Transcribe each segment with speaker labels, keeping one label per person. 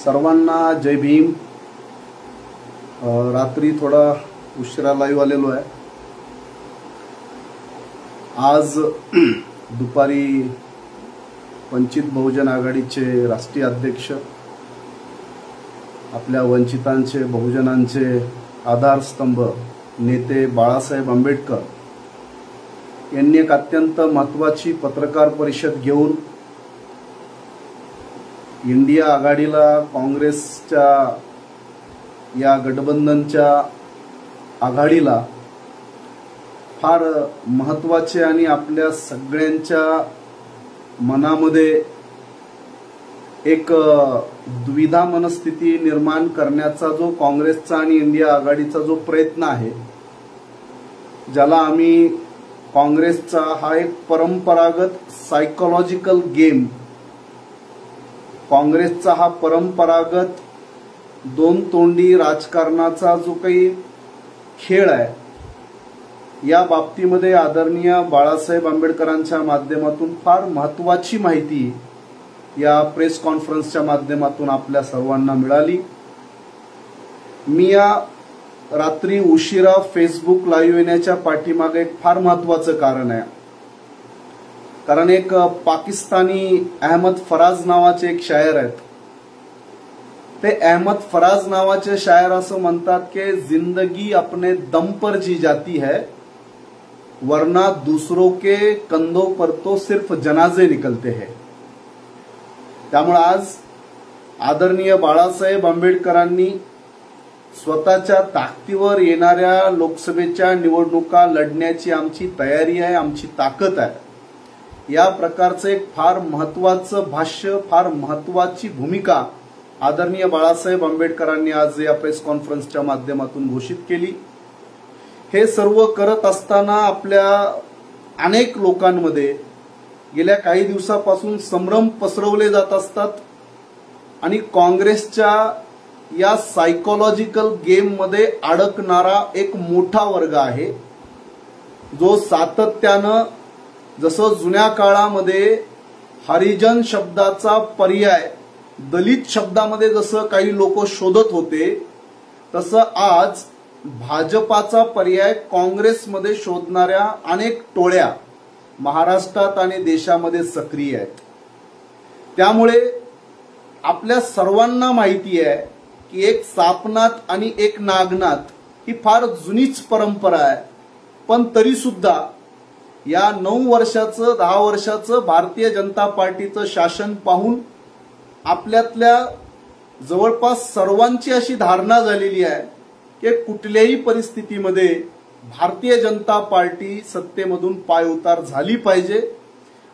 Speaker 1: सर्वांना जय भीम। रात्री थोडा उशिरा लाईव्ह आलेलो आहे। आज दुपारी वंचित बहुजन आघाडीचे राष्ट्रीय अध्यक्ष, आपल्या वंचितांचे बहुजनांचे आधारस्तंभ नेते बाळासाहेब आंबेडकर यांनी एक अत्यंत महत्त्वाची पत्रकार परिषद घेऊन इंडिया आघाडीला, काँग्रेसच्या या गठबंधनच्या आघाडीला फार महत्त्वाचे आणि आपल्या सगळ्यांच्या मनामध्ये एक द्विधा मनस्थिती निर्माण करण्याचा जो काँग्रेसचा आणि इंडिया आघाडीचा जो प्रयत्न आहे, ज्याला आम्ही काँग्रेसचा हा एक परंपरागत सायकोलॉजिकल गेम, काँग्रेसचा हा परंपरागत दोन तोंडी राजकारणाचा जो काही खेळ आहे, या बाबतीमध्ये आदरणीय बाळासाहेब आंबेडकरांच्या माध्यमातून फार महत्त्वाची माहिती या प्रेस कॉन्फरन्सच्या माध्यमातून आपल्या सर्वांना मिळाली। मी या रात्री उशिरा फेसबुक लाईव्ह येण्याच्या पाठीमागे एक फार महत्त्वाचं कारण आहे। कारण एक पाकिस्तानी अहमद फराज नावाचे एक शायर आहेत। ते अहमद फराज नावाचे शायर असं म्हणतात की जिंदगी अपने दम पर जी जाती है, वरना दूसरों के कंधों पर तो सिर्फ जनाजे निकलते हैं। त्यामुळे आज आदरणीय बाळासाहेब आंबेडकरांनी स्वतःच्या ताकदीवर येणाऱ्या लोकसभेच्या निवडणुका लढण्याची आमची तयारी आहे, आमची ताकद आहे, या प्रकारचं एक फार महत्त्वाचं भाष्य, फार महत्त्वाची भूमिका आदरणीय बाळासाहेब आंबेडकरांनी आज या प्रेस कॉन्फरन्सच्या माध्यमातून घोषित केली। हे सर्व करत असताना आपल्या अनेक लोकांमध्ये गेल्या काही दिवसापासून संभ्रम पसरवले जात असतात आणि काँग्रेसच्या या सायकोलॉजिकल गेम मध्ये अडकणारा एक मोठा वर्ग आहे, जो सातत्यानं जसं जुन्या काळामध्ये हरिजन शब्दाचा पर्याय दलित शब्दामध्ये जसं काही लोक शोधत होते, तसं आज भाजपाचा पर्याय काँग्रेसमध्ये शोधणाऱ्या अनेक टोळ्या महाराष्ट्रात आणि देशामध्ये सक्रिय आहेत। त्यामुळे आपल्या सर्वांना माहिती आहे की एक सापनाथ आणि एक नागनाथ ही फार जुनीच परंपरा आहे, पण तरी सुद्धा या 9 वर्षाचं 10 वर्षाचं भारतीय जनता पार्टीचं शासन पाहून आपल्यातल्या जवळपास सर्वांची अशी धारणा झालेली आहे की कुठल्याही परिस्थितीमध्ये भारतीय जनता पार्टी सत्तेमधून पायउतार झाली पाहिजे।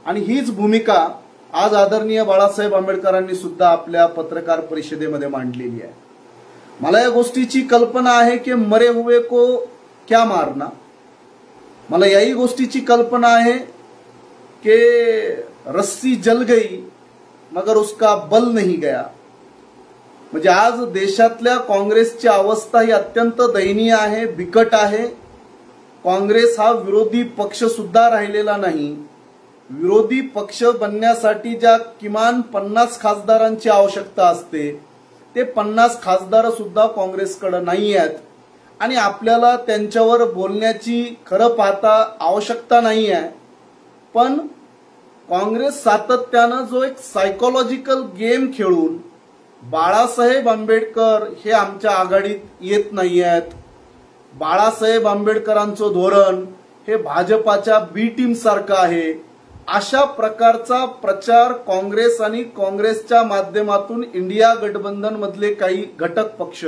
Speaker 1: आणि हीच भूमिका आज आदरणीय बाळासाहेब आंबेडकरांनी सुद्धा आपल्या पत्रकार परिषदेमध्ये मांडलेली आहे। मला या गोष्टीची कल्पना आहे की मरे हुए को क्या मारना, मला याही गोष्टीची कल्पना आहे कि रस्सी जल गई मगर उसका बल नहीं गया। म्हणजे आज देशातल्या काँग्रेसची अवस्था ही अत्यंत दयनीय आहे, बिकट आहे। काँग्रेस हा विरोधी पक्ष सुद्धा राहिलेला नाही। विरोधी पक्ष बनण्यासाठी ज्या किमान 50 खासदारांची आवश्यकता असते, ते 50 खासदार सुद्धा काँग्रेसकडे नाही आहेत आणि आपल्याला त्यांच्यावर बोलण्याची खरं पाहता आवश्यकता नाही आहे। पण काँग्रेस सातत्यानं जो एक सायकोलॉजिकल गेम खेळून बाळासाहेब आंबेडकर हे आमच्या आघाडीत येत नाही आहेत, बाळासाहेब आंबेडकरांचं धोरण हे भाजपाच्या बी टीम सारखं आहे, अशा प्रकारचा प्रचार काँग्रेस आणि काँग्रेसच्या माध्यमातून इंडिया गठबंधन मधले काही घटक पक्ष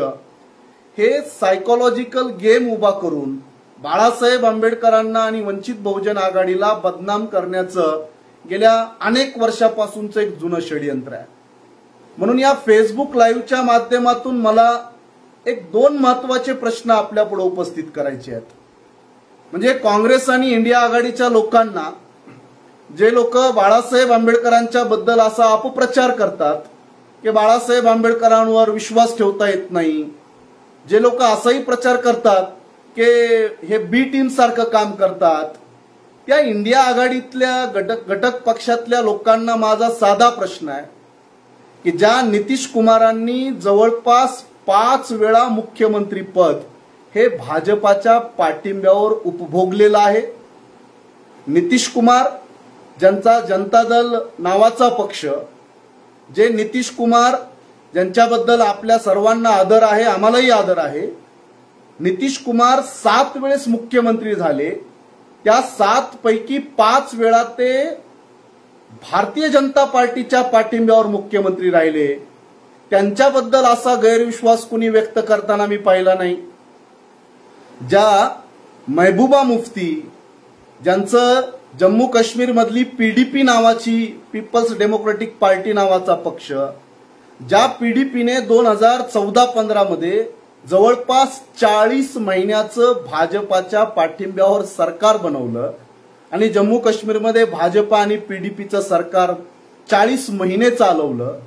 Speaker 1: हे सायकोलॉजिकल गेम उभा करून बाळासाहेब आंबेडकरांना आणि वंचित बहुजन आघाडीला बदनाम करण्याचं गेल्या अनेक वर्षापासूनचं एक जुनं षडयंत्र आहे। म्हणून या फेसबुक लाईव्हच्या माध्यमातून मला एक 2 महत्त्वाचे प्रश्न आपल्या पुढे उपस्थित करायचे आहेत। म्हणजे काँग्रेस आणि इंडिया आघाडीच्या लोकांना, जे लोक बाळासाहेब आंबेडकरांच्या बद्दल असा अपप्रचार करतात की बाळासाहेब आंबेडकरांवर विश्वास ठेवता येत नाही, जे लोक असाही प्रचार करतात की हे बी टीम सारखं काम करतात, त्या इंडिया आघाडीतल्या घटक पक्षातल्या लोकांना माझा साधा प्रश्न आहे की ज्या नितीश कुमारांनी जवळपास 5 वेळा मुख्यमंत्री पद हे भाजपाच्या पाठिंब्यावर उपभोगलेलं आहे. नितीश कुमार ज्यांचा जनता दल नावाचा पक्ष, जे नितीश कुमार ज्यांच्याबद्दल आपल्या सर्वांना आदर आहे, आम्हालाही आदर आहे, नितीश कुमार 7 वेळेस मुख्यमंत्री झाले. त्या 7 पैकी 5 वेळा ते भारतीय जनता पार्टीच्या पाठिंब्यावर मुख्यमंत्री राहिले. त्यांच्याबद्दल असा गैरविश्वास कुणी व्यक्त करताना मी पाहिला नाही. ज्या महबूबा मुफ्ती, ज्यांचं जम्मू काश्मीर मधली पीडीपी नावाची, पीपल्स डेमोक्रेटिक पार्टी नावाचा पक्ष, ज्या पीडीपीने 2014-15 मध्ये जवळपास 40 महिन्याचं भाजपाच्या पाठिंब्यावर सरकार बनवलं आणि जम्मू काश्मीरमध्ये भाजपा आणि पीडीपीचं सरकार 40 महिने चालवलं.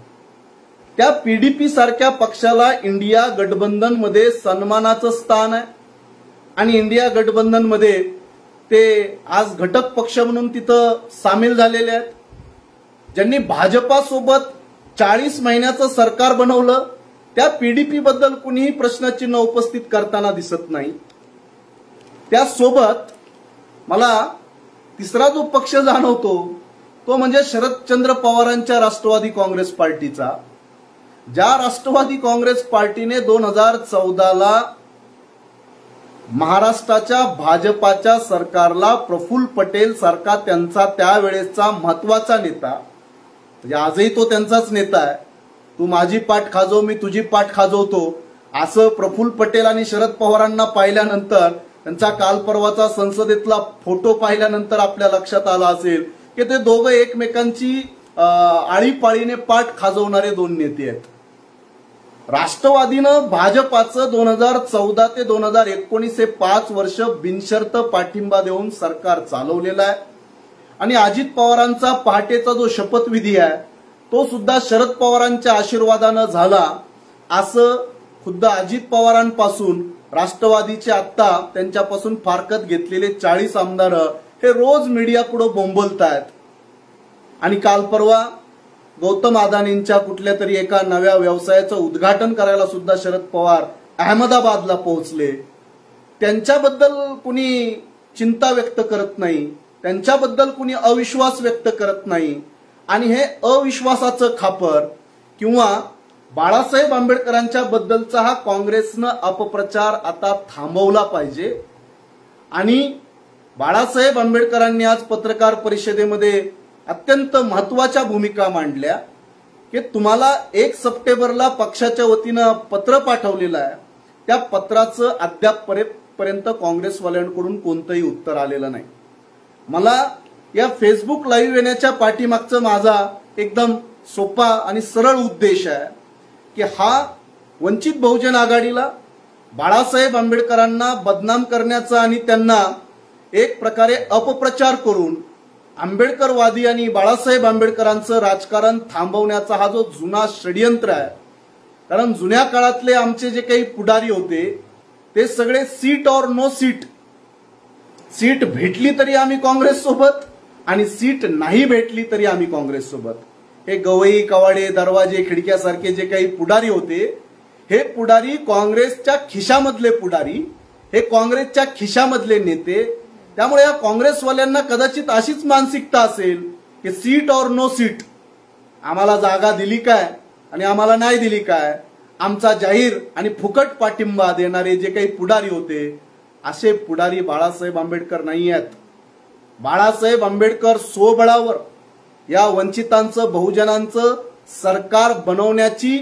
Speaker 1: त्या पीडीपी सारख्या पक्षाला इंडिया गठबंधनमध्ये सन्मानाचं स्थान आहे आणि इंडिया गठबंधनमध्ये ते आज घटक पक्ष म्हणून तिथं सामील झालेले आहेत. ज्यांनी भाजपासोबत 40 महिन्याचं सरकार बनवलं, त्या पीडीपी बद्दल कुणीही प्रश्नचिन्ह उपस्थित करताना दिसत नाही. त्यासोबत मला तिसरा जो पक्ष जाणवतो तो म्हणजे शरदचंद्र पवारांच्या राष्ट्रवादी काँग्रेस पार्टीचा. ज्या राष्ट्रवादी काँग्रेस पार्टीने 2014ला महाराष्ट्राच्या भाजपाच्या सरकारला प्रफुल्ल पटेल सारखा त्यांचा त्यावेळेचा महत्वाचा नेता, म्हणजे आजही तो त्यांचाच नेता आहे, तू माझी पाठ खाजव मी तुझी पाठ खाजवतो, असं प्रफुल्ल पटेल आणि शरद पवारांना पाहिल्यानंतर, त्यांचा काल परवाचा संसदेतला फोटो पाहिल्यानंतर आपल्या लक्षात आलं असेल की ते दोघं एकमेकांची आळीपाळीने पाठ खाजवणारे 2 नेते आहेत. राष्ट्रवादीनं भाजपाचं 2014 ते 2019 हे 5 वर्ष बिनशर्त पाठिंबा देऊन सरकार चालवलेलं आहे आणि अजित पवारांचा पहाटेचा जो शपथविधी आहे तो सुद्धा शरद पवारांच्या आशीर्वादानं झाला, असं खुद्द अजित पवारांपासून राष्ट्रवादीचे आत्ता त्यांच्यापासून फारकत घेतलेले 40 आमदार हे रोज मीडियापुढे बोंबलतायत. आणि काल परवा गौतम अदानींच्या कुठल्या तरी एका नव्या व्यवसायाचं उद्घाटन करायला सुद्धा शरद पवार अहमदाबादला पोहोचले. त्यांच्याबद्दल कुणी चिंता व्यक्त करत नाही, त्यांच्याबद्दल कुणी अविश्वास व्यक्त करत नाही. आणि हे अविश्वासाचं खापर किंवा बाळासाहेब आंबेडकरांच्या बद्दलचा हा काँग्रेसनं अपप्रचार आता थांबवला पाहिजे. आणि बाळासाहेब आंबेडकरांनी आज पत्रकार परिषदेमध्ये अत्यंत महत्वाच्या भूमिका मांडल्या की तुम्हाला 1 सप्टेंबरला पक्षाच्या वतीनं पत्र पाठवलेलं आहे, त्या पत्राचं अद्यापपर्यंत काँग्रेसवाल्यांकडून कोणतंही उत्तर आलेलं नाही. मला या फेसबुक लाईव्ह येण्याच्या पाठीमागचा माझा एकदम सोपा आणि सरळ उद्देश आहे की हा वंचित बहुजन आघाडीला बाळासाहेब आंबेडकरांना बदनाम करण्याचा आणि त्यांना एक प्रकारे अपप्रचार करून आंबेडकरवादी आणि बाळासाहेब आंबेडकरांचं राजकारण थांबवण्याचा हा जो जुना षडयंत्र आहे. कारण जुन्या काळातले आमचे जे काही पुढारी होते ते सगळे सीट और नो सीट, सीट भेटली तरी आम्ही काँग्रेस सोबत आणि सीट नाही भेटली तरी आम्ही काँग्रेस सोबत. हे गवई कवाडे दरवाजे खिडक्यासारखे जे काही पुढारी होते हे पुढारी काँग्रेसच्या खिशामधले पुढारी, हे काँग्रेसच्या खिशामधले नेते. त्यामुळे या काँग्रेसवाल्यांना कदाचित अशीच मानसिकता असेल की सीट और नो सीट, आम्हाला जागा दिली काय आणि आम्हाला नाही दिली काय. आमचा जाहीर आणि फुकट पाठिंबा देणारे जे काही पुढारी होते असे पुढारी बाळासाहेब आंबेडकर नाही आहेत. बाळासाहेब आंबेडकर स्वबळावर या वंचितांचं बहुजनांचं सरकार बनवण्याची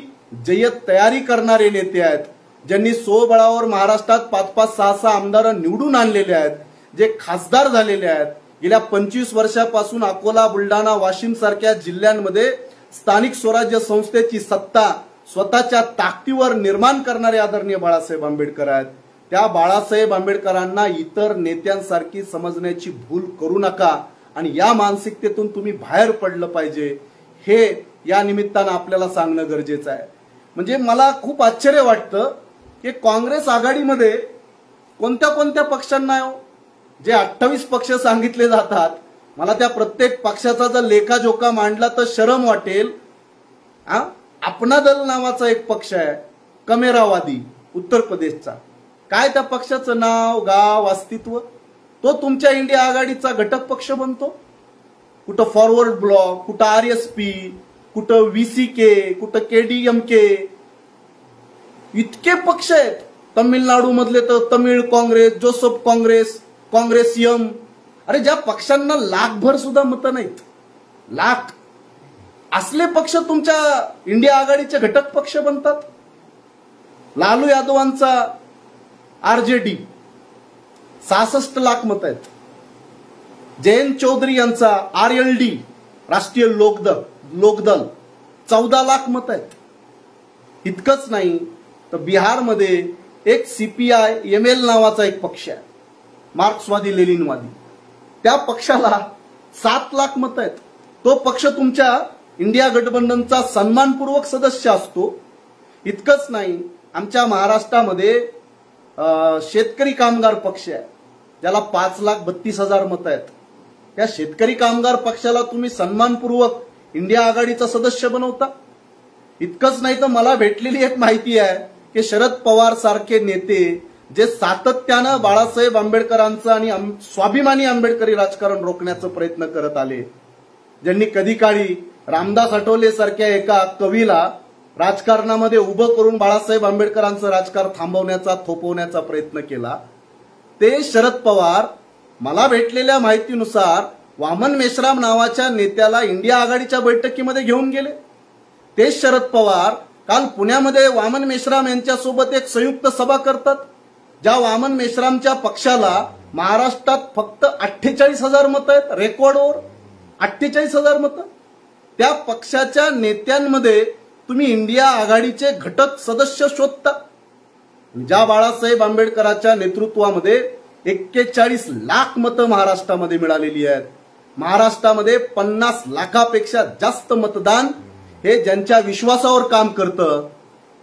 Speaker 1: जय्यत तयारी करणारे नेते आहेत, ज्यांनी स्वबळावर महाराष्ट्रात 5-5, 6-6 आमदार निवडून आणलेले आहेत, जे खासदार झालेले आहेत. गेल्या 25 वर्षापासून अकोला, बुलढाणा, वाशिम सारख्या जिल्ह्यांमध्ये स्थानिक स्वराज्य संस्थेची सत्ता स्वतःच्या ताकदीवर निर्माण करणारे आदरणीय बाळासाहेब आंबेडकर आहेत. त्या बाळासाहेब आंबेडकरांना इतर नेत्यांसारखी समजण्याची भूल करू नका आणि या मानसिकतेतून तुम्ही बाहेर पडलं पाहिजे, हे या निमित्तानं आपल्याला सांगणं गरजेचं आहे. म्हणजे मला खूप आश्चर्य वाटतं की काँग्रेस आघाडीमध्ये कोणत्या कोणत्या पक्षांना जे 28 पक्ष सांगितले जातात, मला त्या प्रत्येक पक्षाचा जर लेखाजोखा मांडला तर शरम वाटेल. अपना दल नावाचा एक पक्ष आहे, कमेरावादी, उत्तर प्रदेशचा. काय त्या पक्षाचं नाव, गाव, अस्तित्व? तो तुमच्या इंडिया आघाडीचा घटक पक्ष बनतो. कुठं फॉरवर्ड ब्लॉक, कुठं RSP, कुठं VCK, कुठं KDMK, इतके पक्ष आहेत. तमिळनाडू मधले तर तमिळ काँग्रेस, जोसेफ काँग्रेस, काँग्रेस यम. अरे ज्या पक्षांना लाखभर सुद्धा मतं नाहीत, लाख, असले पक्ष तुमच्या इंडिया आघाडीचे घटक पक्ष बनतात. लालू यादवांचा RJD 66 लाख मत आहेत. जयंत चौधरी यांचा RLD राष्ट्रीय लोकदल 14 लाख मत आहेत. इतकंच नाही तर बिहारमध्ये एक CPI-ML नावाचा एक पक्ष आहे, मार्क्सवादी लेनिनवादी. त्या पक्षाला 7 लाख मत आहेत. तो पक्ष तुमच्या इंडिया गठबंधनचा सन्मानपूर्वक सदस्य असतो. इतकंच नाही, आमच्या महाराष्ट्रामध्ये शेतकरी कामगार पक्ष आहे, ज्याला 5,32,000 मतं आहेत. त्या शेतकरी कामगार पक्षाला तुम्ही सन्मानपूर्वक इंडिया आघाडीचा सदस्य बनवता. इतकंच नाही तर मला भेटलेली एक माहिती आहे की शरद पवार सारखे नेते जे सातत्यानं बाळासाहेब आंबेडकरांचं आणि स्वाभिमानी आंबेडकरी राजकारण रोखण्याचा प्रयत्न करत आले, ज्यांनी कधी काळी रामदास आठवले सारख्या एका कवीला राजकारणामध्ये उभं करून बाळासाहेब आंबेडकरांचं राजकारण थांबवण्याचा, थोपवण्याचा प्रयत्न केला, ते शरद पवार मला भेटलेल्या माहितीनुसार वामन मेश्राम नावाच्या नेत्याला इंडिया आघाडीच्या बैठकीमध्ये घेऊन गेले. ते शरद पवार काल पुण्यामध्ये वामन मेश्राम यांच्यासोबत एक संयुक्त सभा करतात, ज्या वामन मेश्रामच्या पक्षाला महाराष्ट्रात फक्त 48,000 मतं आहेत, रेकॉर्डवर 48,000 मतं. त्या पक्षाच्या नेत्यांमध्ये तुम्ही इंडिया आघाडीचे घटक सदस्य शोधता. ज्या बाळासाहेब आंबेडकरांच्या नेतृत्वामध्ये 41 लाख मतं महाराष्ट्रामध्ये मिळालेली आहेत. महाराष्ट्रामध्ये 50 लाखापेक्षा जास्त मतदान हे ज्यांच्या विश्वासावर काम करतं,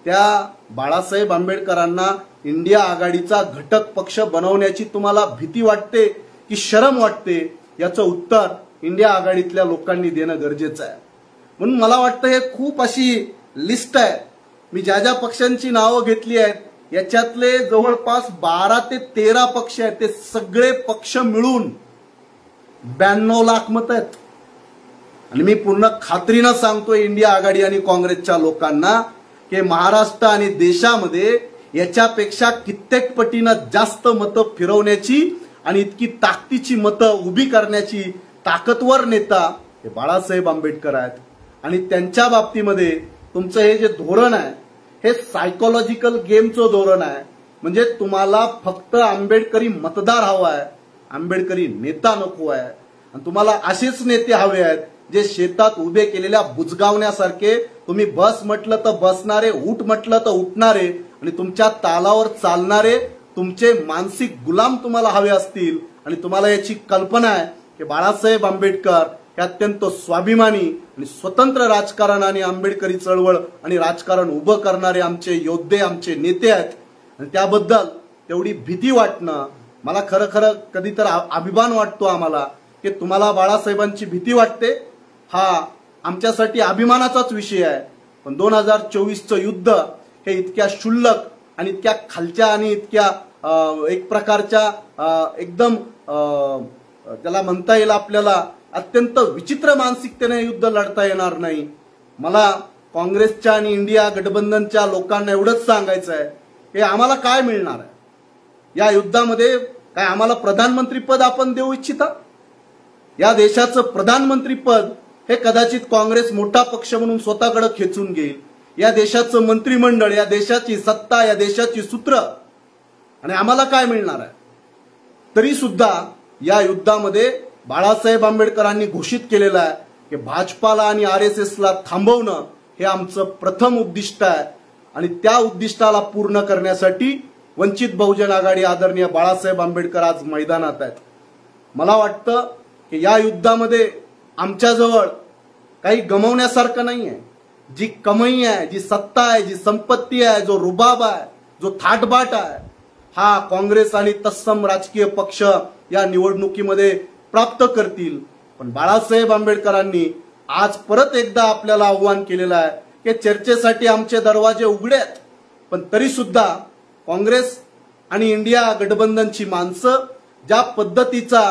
Speaker 1: त्या बाळासाहेब आंबेडकरांना इंडिया आघाडीचा घटक पक्ष बनवण्याची तुम्हाला भीती वाटते की शरम वाटते, याचं उत्तर इंडिया आघाडीतल्या लोकांनी देणं गरजेचं आहे. म्हणून मला वाटतं हे खूप अशी लिस्ट आहे. मी ज्या ज्या पक्षांची नावं घेतली आहेत याच्यातले जवळपास 12 ते 13 पक्ष आहेत, ते सगळे पक्ष मिळून 92 लाख मतं आहेत. आणि मी पूर्ण खात्रीनं सांगतोय इंडिया आघाडी आणि काँग्रेसच्या लोकांना की महाराष्ट्र आणि देशामध्ये याच्यापेक्षा कित्येक पटीनं जास्त मतं फिरवण्याची आणि इतकी ताकदीची मतं उभी करण्याची ताकदवर नेता हे बाळासाहेब आंबेडकर आहेत. आणि त्यांच्या बाबतीमध्ये तुमचं हे जे धोरण आहे हे सायकोलॉजिकल गेमचं धोरण आहे. म्हणजे तुम्हाला फक्त आंबेडकरी मतदार हवा आहे, आंबेडकरी नेता नको आहे. आणि तुम्हाला असेच नेते हवे आहेत जे शेतात उभे केलेल्या बुजगावण्यासारखे, तुम्ही बस म्हटलं तर बसणारे, उठ म्हटलं तर उठणारे आणि तुमच्या तालावर चालणारे तुमचे मानसिक गुलाम तुम्हाला हवे असतील. आणि तुम्हाला याची कल्पना आहे की बाळासाहेब आंबेडकर हे अत्यंत स्वाभिमानी आणि स्वतंत्र राजकारण आणि आंबेडकरी चळवळ आणि राजकारण उभं करणारे आमचे योद्धे, आमचे नेते आहेत. आणि त्याबद्दल तेवढी भीती वाटणं, मला खरं खरं कधी तर अभिमान वाटतो आम्हाला की तुम्हाला बाळासाहेबांची भीती वाटते, हा आमच्यासाठी अभिमानाचाच विषय आहे. पण 2024चं युद्ध हे इतक्या क्षुल्लक आणि इतक्या खालच्या आणि इतक्या एक प्रकारच्या एकदम त्याला म्हणता येईल आपल्याला अत्यंत विचित्र मानसिकतेने युद्ध लढता येणार नाही. मला काँग्रेसच्या आणि इंडिया गठबंधनच्या लोकांना एवढंच सांगायचं आहे की आम्हाला काय मिळणार आहे या युद्धामध्ये? काय आम्हाला प्रधानमंत्री पद आपण देऊ इच्छिता? या देशाचं प्रधानमंत्री पद हे कदाचित काँग्रेस मोठा पक्ष म्हणून स्वतःकडे खेचून घेईल. या देशाचं मंत्रिमंडळ, या देशाची सत्ता, या देशाची सूत्र, आणि आम्हाला काय मिळणार आहे? तरी सुद्धा या युद्धामध्ये बाळासाहेब आंबेडकरांनी घोषित केलेलं आहे की भाजपाला आणि RSSला थांबवणं हे आमचं प्रथम उद्दिष्ट आहे. आणि त्या उद्दिष्टाला पूर्ण करण्यासाठी वंचित बहुजन आघाडी आदरणीय बाळासाहेब आंबेडकर आज मैदानात आहेत. मला वाटतं की या युद्धामध्ये आमच्याजवळ काही गमावण्यासारखं नाही आहे. जी कमाई आहे, जी सत्ता आहे, जी संपत्ती आहे, जो रुबाब आहे, जो थाटबाट आहे, हा काँग्रेस आणि तत्सम राजकीय पक्ष या निवडणुकीमध्ये प्राप्त करतील. पण बाळासाहेब आंबेडकरांनी आज परत एकदा आपल्याला आव्हान केलेलं आहे की चर्चेसाठी आमचे दरवाजे उघडे आहेत, पण तरी सुद्धा काँग्रेस आणि इंडिया गठबंधनची माणसं ज्या पद्धतीचा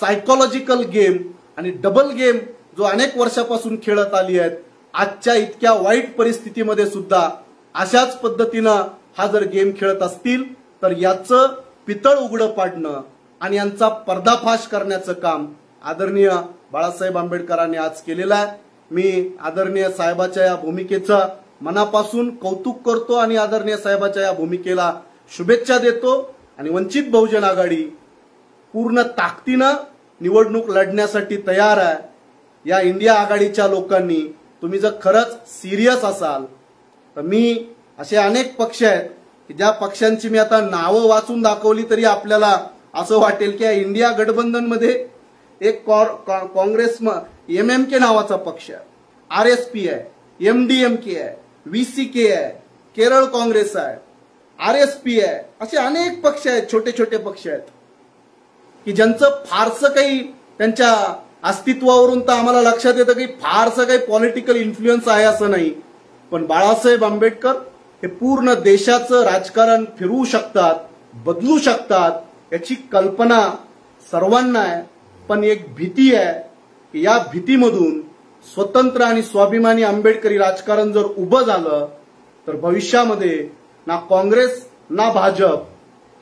Speaker 1: सायकोलॉजिकल गेम आणि डबल गेम जो अनेक वर्षापासून खेळत आली आहेत, आजच्या इतक्या वाईट परिस्थितीमध्ये सुद्धा अशाच पद्धतीनं हा जर गेम खेळत असतील तर याचं पितळ उघडं पाडणं आणि यांचा पर्दाफाश करण्याचं काम आदरणीय बाळासाहेब आंबेडकरांनी आज केलेलं आहे. मी आदरणीय साहेबाच्या या भूमिकेचं मनापासून कौतुक करतो आणि आदरणीय साहेबाच्या या भूमिकेला शुभेच्छा देतो आणि वंचित बहुजन आघाडी पूर्ण ताकदीनं निवडणूक लढण्यासाठी तयार आहे. या इंडिया आघाडीच्या लोकांनी तुम्ही जर खरंच सिरियस असाल तर मी असे अनेक पक्ष आहेत की ज्या पक्षांची मी आता नावं वाचून दाखवली तरी आपल्याला असं वाटेल की या इंडिया गठबंधनमध्ये एक काँग्रेस MMK नावाचा पक्ष आहे, RSP आहे, MDMK आहे, VCK आहे, केरळ काँग्रेस आहे, RSP आहे, असे अनेक पक्ष आहेत, छोटे छोटे पक्ष आहेत की ज्यांचं फारसं काही त्यांच्या अस्तित्वावरून तर आम्हाला लक्षात येतं की फारसं काही पॉलिटिकल इन्फ्लुएन्स आहे असं नाही. पण बाळासाहेब आंबेडकर हे पूर्ण देशाचं राजकारण फिरवू शकतात, बदलू शकतात, याची कल्पना सर्वांना आहे. पण एक भीती आहे की या भीतीमधून स्वतंत्र आणि स्वाभिमानी आंबेडकरी राजकारण जर उभं झालं तर भविष्यामध्ये ना काँग्रेस ना भाजप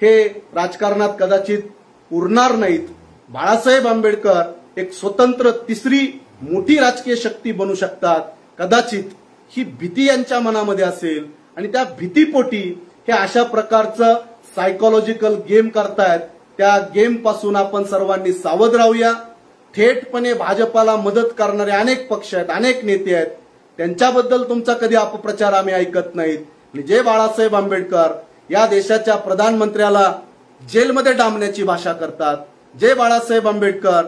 Speaker 1: हे राजकारणात कदाचित उरणार नाहीत. बाळासाहेब आंबेडकर एक स्वतंत्र तिसरी मोठी राजकीय शक्ती बनू शकतात. कदाचित ही भीती यांच्या मनामध्ये असेल आणि त्या भीतीपोटी हे अशा प्रकारचं सायकोलॉजिकल गेम करतायत. त्या गेम पासून आपण सर्वांनी सावध राहूया. थेटपणे भाजपाला मदत करणारे अनेक पक्ष आहेत, अनेक नेते आहेत, त्यांच्याबद्दल तुमचा कधी अपप्रचार आम्ही ऐकत नाहीत. आणि जे बाळासाहेब आंबेडकर या देशाच्या प्रधानमंत्र्याला जेलमध्ये डांबण्याची भाषा करतात, जे बाळासाहेब आंबेडकर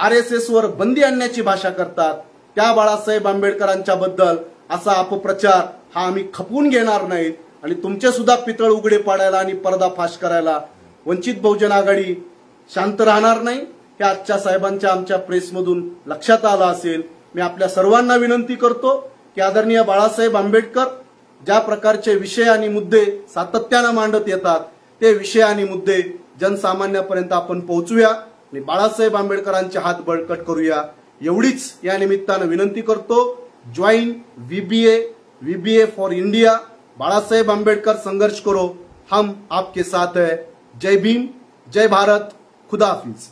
Speaker 1: RSS वर बंदी आणण्याची भाषा करतात, त्या बाळासाहेब आंबेडकरांच्या बद्दल असा अपप्रचार हा आम्ही खपवून घेणार नाहीत. आणि तुमचे सुद्धा पितळ उघडे पाडायला आणि पर्दाफाश करायला वंचित बहुजन आघाडी शांत राहणार नाही. हे आजच्या साहेबांच्या आमच्या प्रेसमधून लक्षात आलं असेल. मी आपल्या सर्वांना विनंती करतो की आदरणीय बाळासाहेब आंबेडकर ज्या प्रकारचे विषय आणि मुद्दे सातत्यानं मांडत येतात ते विषय आणि मुद्दे जनसामान्यापर्यंत आपण पोहोचूया आणि बाळासाहेब आंबेडकरांचे हात बळकट करूया, एवढीच या निमित्तानं विनंती करतो. Join VBA for India. Balasaheb Ambedkar संघर्ष करो, हम आपके साथ है. जय भीम, जय भारत, खुदा हाफिज.